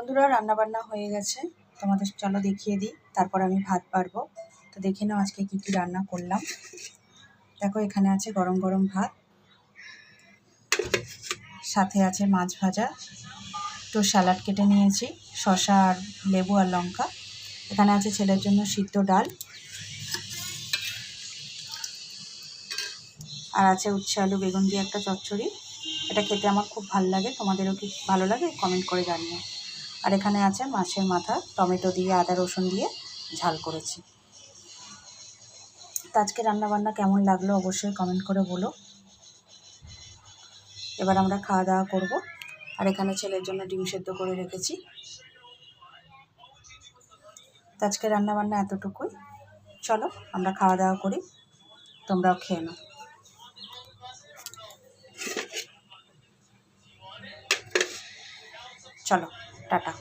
বন্ধুরা রান্নাবান্না হয়ে গেছে, তোমাদের চলো দেখিয়ে দিই। তারপর আমি ভাত বাড়বো। তো দেখে নাও আজকে কী কী রান্না করলাম। দেখো এখানে আছে গরম গরম ভাত, সাথে আছে মাছ ভাজা, তো স্যালাড কেটে নিয়েছি, শসা আর লেবু আর লঙ্কা। এখানে আছে ছেলের জন্য সিদ্ধ ডাল, আর আছে উচ্ছে আলু বেগুন দিয়ে একটা চচ্চড়ি। এটা খেতে আমার খুব ভালো লাগে, তোমাদেরও কি ভালো লাগে কমেন্ট করে জানিও। আর এখানে আছে মাছের মাথা, টমেটো দিয়ে আদা রসুন দিয়ে ঝাল করেছি। তো আজকে রান্নাবান্না কেমন লাগলো অবশ্যই কমেন্ট করে বলো। এবার আমরা খাওয়া দাওয়া করবো। আর এখানে ছেলের জন্য ডিম সেদ্ধ করে রেখেছি। তো আজকে রান্নাবান্না এতটুকুই, চলো আমরা খাওয়া দাওয়া করি, তোমরাও খেয়ে নাও। চলো টাটা।